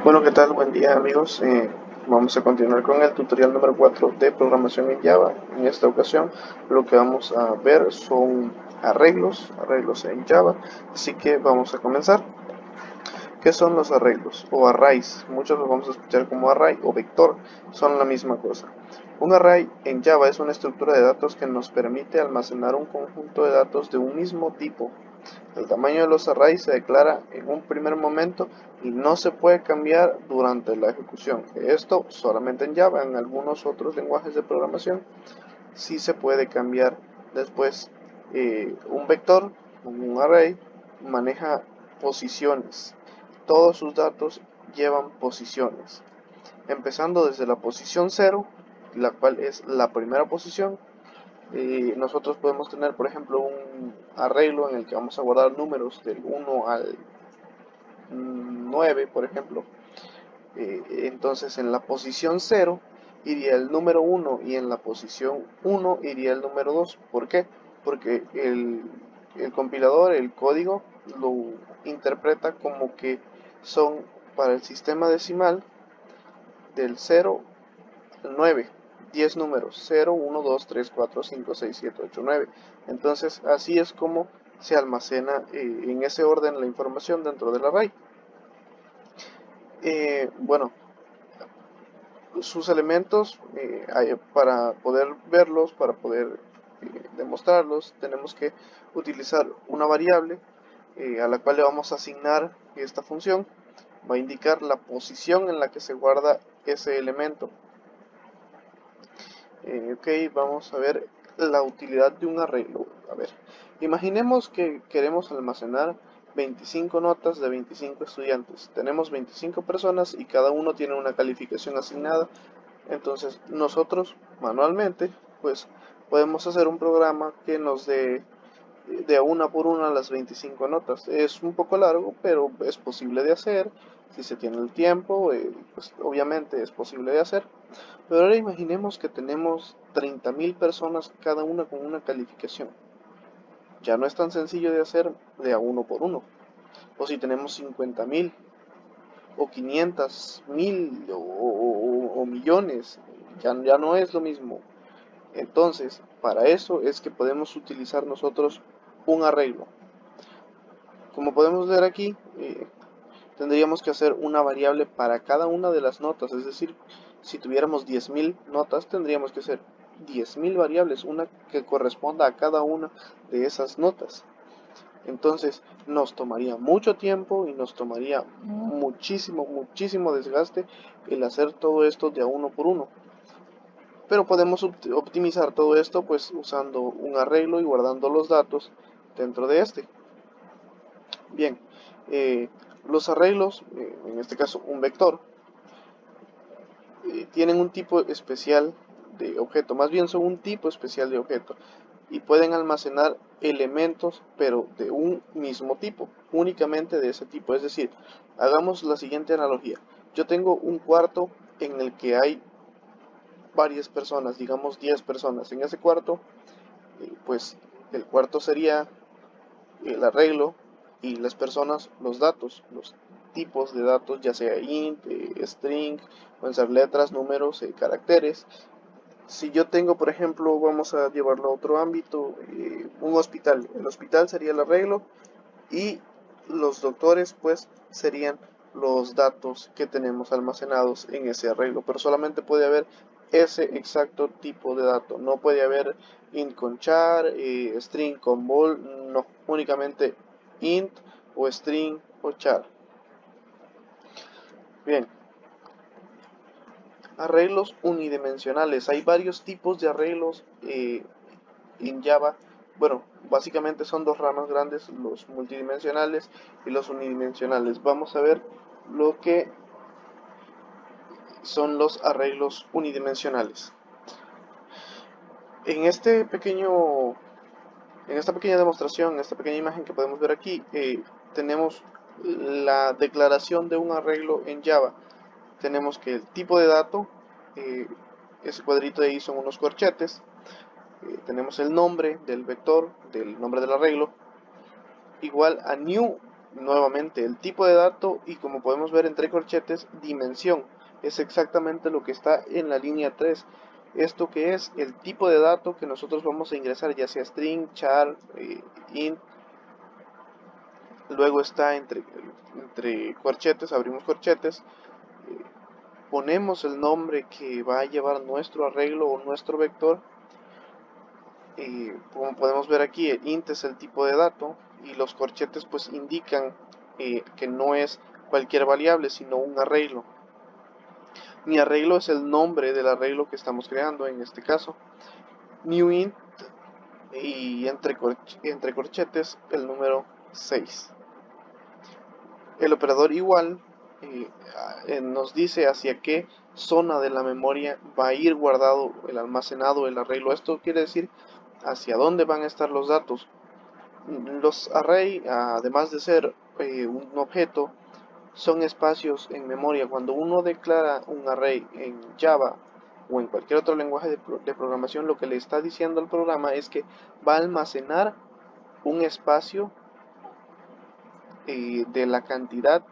Bueno, ¿qué tal? Buen día amigos. Vamos a continuar con el tutorial número 4 de programación en Java. En esta ocasión lo que vamos a ver son arreglos en Java. Así que vamos a comenzar. ¿Qué son los arreglos o arrays? Muchos los vamos a escuchar como array o vector, son la misma cosa. Un array en Java es una estructura de datos que nos permite almacenar un conjunto de datos de un mismo tipo. El tamaño de los arrays se declara en un primer momento y no se puede cambiar durante la ejecución. Esto solamente en Java, en algunos otros lenguajes de programación sí se puede cambiar después. Un vector, un array, maneja posiciones. Todos sus datos llevan posiciones, empezando desde la posición 0, la cual es la primera posición. Nosotros podemos tener, por ejemplo, un arreglo en el que vamos a guardar números del 1 al 9, por ejemplo. Entonces, en la posición 0 iría el número 1 y en la posición 1 iría el número 2. ¿Por qué? Porque el compilador, el código, lo interpreta como que son para el sistema decimal del 0 al 9. 10 números: 0, 1, 2, 3, 4, 5, 6, 7, 8, 9. Entonces así es como se almacena en ese orden la información dentro del array. Bueno, sus elementos, para poder verlos, para poder demostrarlos, tenemos que utilizar una variable a la cual le vamos a asignar esta función. Va a indicar la posición en la que se guarda ese elemento. Ok, vamos a ver la utilidad de un arreglo. A ver, imaginemos que queremos almacenar 25 notas de 25 estudiantes. Tenemos 25 personas y cada uno tiene una calificación asignada. Entonces nosotros manualmente pues podemos hacer un programa que nos dé de una por una las 25 notas. Es un poco largo, pero es posible de hacer. Si se tiene el tiempo, pues obviamente es posible de hacer. Pero ahora imaginemos que tenemos 30.000 personas, cada una con una calificación. Ya no es tan sencillo de hacer de a uno por uno. O si tenemos 50.000, o 500.000, o millones, ya no es lo mismo. Entonces, para eso es que podemos utilizar nosotros un arreglo. Como podemos ver aquí, tendríamos que hacer una variable para cada una de las notas. Es decir, si tuviéramos 10.000 notas, tendríamos que hacer 10.000 variables, una que corresponda a cada una de esas notas. Entonces nos tomaría mucho tiempo y nos tomaría muchísimo desgaste el hacer todo esto de a uno por uno. Pero podemos optimizar todo esto pues usando un arreglo y guardando los datos dentro de este. Bien, los arreglos, en este caso un vector, tienen un tipo especial de objeto, más bien son un tipo especial de objeto y pueden almacenar elementos pero de un mismo tipo, únicamente de ese tipo. Es decir, hagamos la siguiente analogía: yo tengo un cuarto en el que hay varias personas, digamos 10 personas. En ese cuarto, pues el cuarto sería el arreglo y las personas los datos, los tipos de datos, ya sea int, string, pueden ser letras, números, caracteres. Si yo tengo, por ejemplo, vamos a llevarlo a otro ámbito, un hospital. El hospital sería el arreglo y los doctores pues serían los datos que tenemos almacenados en ese arreglo, pero solamente puede haber ese exacto tipo de dato. No puede haber int con char, string con bol, no, únicamente int o string o char. Bien, arreglos unidimensionales. Hay varios tipos de arreglos en Java. Bueno, básicamente son dos ramas grandes: los multidimensionales y los unidimensionales. Vamos a ver lo que son los arreglos unidimensionales. En este pequeño, en esta pequeña demostración, en esta pequeña imagen que podemos ver aquí, tenemos la declaración de un arreglo en Java. Tenemos que el tipo de dato, eh, ese cuadrito de ahí son unos corchetes. Tenemos el nombre del vector, del nombre del arreglo, igual a new nuevamente el tipo de dato y, como podemos ver entre corchetes, dimensión. Es exactamente lo que está en la línea 3. Esto que es el tipo de dato que nosotros vamos a ingresar, ya sea string, char, int. Luego está entre corchetes, abrimos corchetes, ponemos el nombre que va a llevar nuestro arreglo o nuestro vector. Como podemos ver aquí, el int es el tipo de dato y los corchetes pues indican que no es cualquier variable, sino un arreglo. Mi arreglo es el nombre del arreglo que estamos creando, en este caso new int, y entre corchetes el número 6. El operador igual nos dice hacia qué zona de la memoria va a ir guardado el almacenado, el arreglo. Esto quiere decir hacia dónde van a estar los datos. Los array, además de ser un objeto, son espacios en memoria. Cuando uno declara un array en Java o en cualquier otro lenguaje de programación, lo que le está diciendo al programa es que va a almacenar un espacio de la cantidad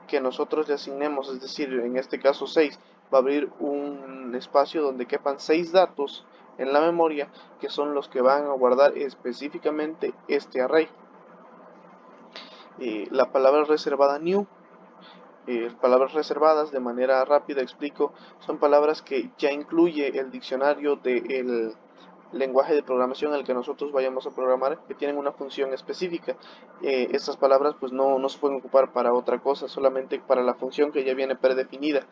que nosotros le asignemos, es decir, en este caso 6. Va a abrir un espacio donde quepan 6 datos en la memoria, que son los que van a guardar específicamente este array. La palabra reservada new, palabras reservadas, de manera rápida explico, son palabras que ya incluye el diccionario del lenguaje de programación al que nosotros vayamos a programar, que tienen una función específica. Estas palabras pues no se pueden ocupar para otra cosa, solamente para la función que ya viene predefinida.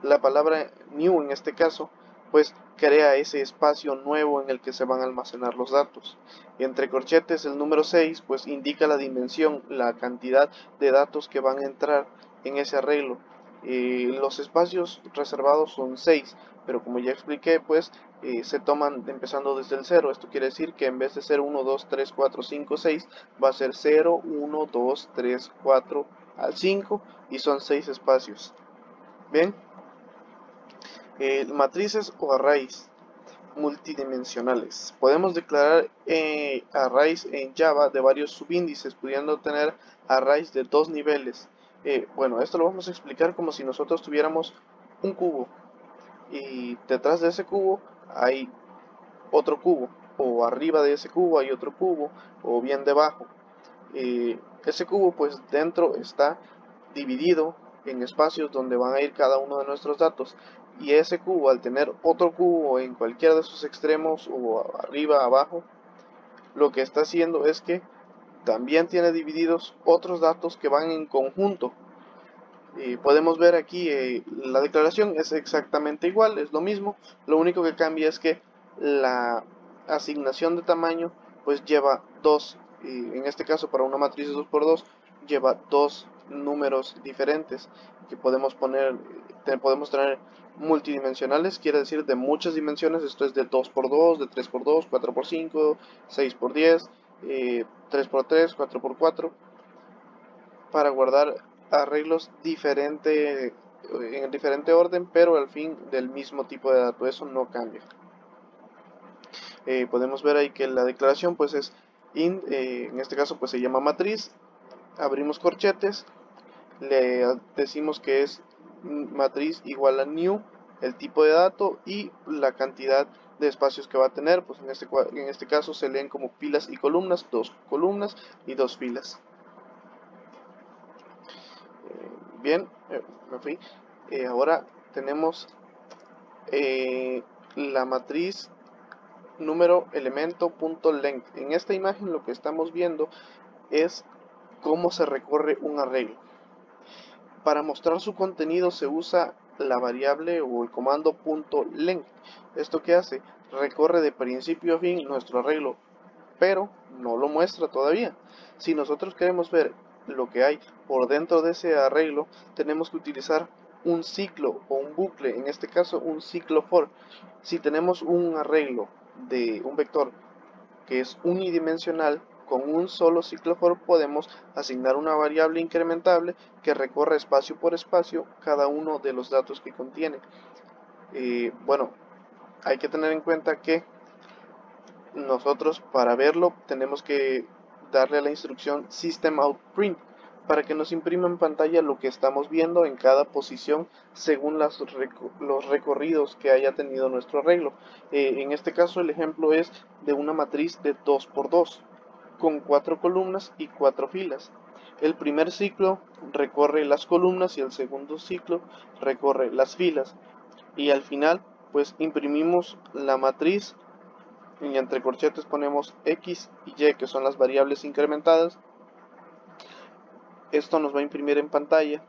La palabra new, en este caso, pues crea ese espacio nuevo en el que se van a almacenar los datos. Y entre corchetes el número 6 pues indica la dimensión, la cantidad de datos que van a entrar en ese arreglo. Los espacios reservados son 6, pero como ya expliqué, pues se toman empezando desde el 0. Esto quiere decir que en vez de ser 1, 2, 3, 4, 5, 6, va a ser 0, 1, 2, 3, 4 al 5 y son 6 espacios. Bien, matrices o arrays multidimensionales. Podemos declarar arrays en Java de varios subíndices, pudiendo tener arrays de 2 niveles. Bueno, esto lo vamos a explicar como si nosotros tuviéramos un cubo y detrás de ese cubo hay otro cubo, o arriba de ese cubo hay otro cubo, o bien debajo. Ese cubo pues dentro está dividido en espacios donde van a ir cada uno de nuestros datos, y ese cubo, al tener otro cubo en cualquiera de sus extremos, o arriba, abajo, lo que está haciendo es que también tiene divididos otros datos que van en conjunto. Podemos ver aquí la declaración es exactamente igual, es lo mismo, lo único que cambia es que la asignación de tamaño pues lleva dos, en este caso para una matriz de 2×2 lleva dos números diferentes que podemos tener multidimensionales, quiere decir de muchas dimensiones. Esto es de 2×2, de 3×2, 4×5, 6×10, 3×3, 4×4, para guardar arreglos en diferente orden, pero al fin del mismo tipo de dato. Eso no cambia. Podemos ver ahí que la declaración pues es int, en este caso pues se llama matriz, abrimos corchetes, le decimos que es matriz igual a new, el tipo de dato y la cantidad de espacios que va a tener. Pues en este caso se leen como filas y columnas, 2 columnas y 2 filas. Bien, me fui. Ahora tenemos la matriz número elemento punto length. En esta imagen lo que estamos viendo es cómo se recorre un arreglo. Para mostrar su contenido se usa la variable o el comando .length. ¿Esto qué hace? Recorre de principio a fin nuestro arreglo, pero no lo muestra todavía. Si nosotros queremos ver lo que hay por dentro de ese arreglo, tenemos que utilizar un ciclo o un bucle, en este caso un ciclo for. Si tenemos un arreglo de un vector que es unidimensional, con un solo ciclo for podemos asignar una variable incrementable que recorre espacio por espacio cada uno de los datos que contiene. Bueno, hay que tener en cuenta que nosotros para verlo tenemos que darle la instrucción system out print. para que nos imprima en pantalla lo que estamos viendo en cada posición según los recorridos que haya tenido nuestro arreglo. En este caso el ejemplo es de una matriz de 2 por 2 con 4 columnas y 4 filas. El primer ciclo recorre las columnas y el segundo ciclo recorre las filas. Y al final pues imprimimos la matriz y entre corchetes ponemos X y Y, que son las variables incrementadas. Esto nos va a imprimir en pantalla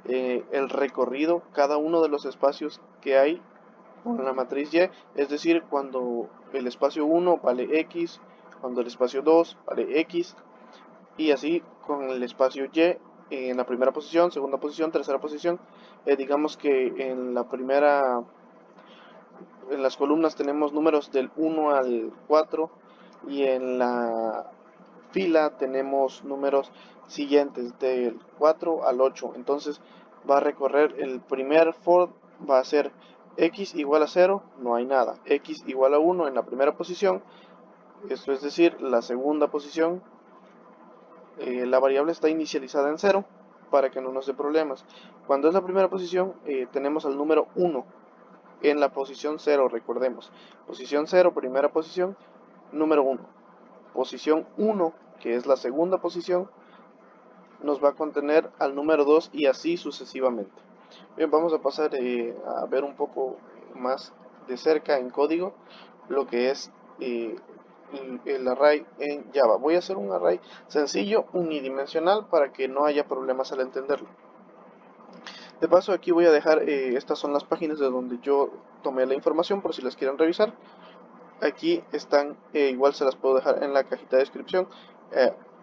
el recorrido, cada uno de los espacios que hay con la matriz Y, es decir, cuando el espacio 1 vale X, cuando el espacio 2 vale X, y así con el espacio Y en la primera posición, segunda posición, tercera posición. Digamos que en las columnas tenemos números del 1 al 4 y en la fila tenemos números siguientes del 4 al 8. Entonces va a recorrer el primer for, va a ser x igual a 0, no hay nada. X igual a 1 en la primera posición, esto es decir, la segunda posición, la variable está inicializada en 0 para que no nos dé problemas. Cuando es la primera posición, tenemos al número 1 en la posición 0, recordemos. Posición 0, primera posición, número 1. Posición 1, que es la segunda posición, nos va a contener al número 2 y así sucesivamente. Bien, vamos a pasar a ver un poco más de cerca en código lo que es el array en Java. Voy a hacer un array sencillo, unidimensional, para que no haya problemas al entenderlo. De paso, aquí voy a dejar, estas son las páginas de donde yo tomé la información por si las quieren revisar. Aquí están, igual se las puedo dejar en la cajita de descripción.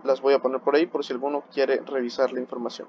Las voy a poner por ahí por si alguno quiere revisar la información.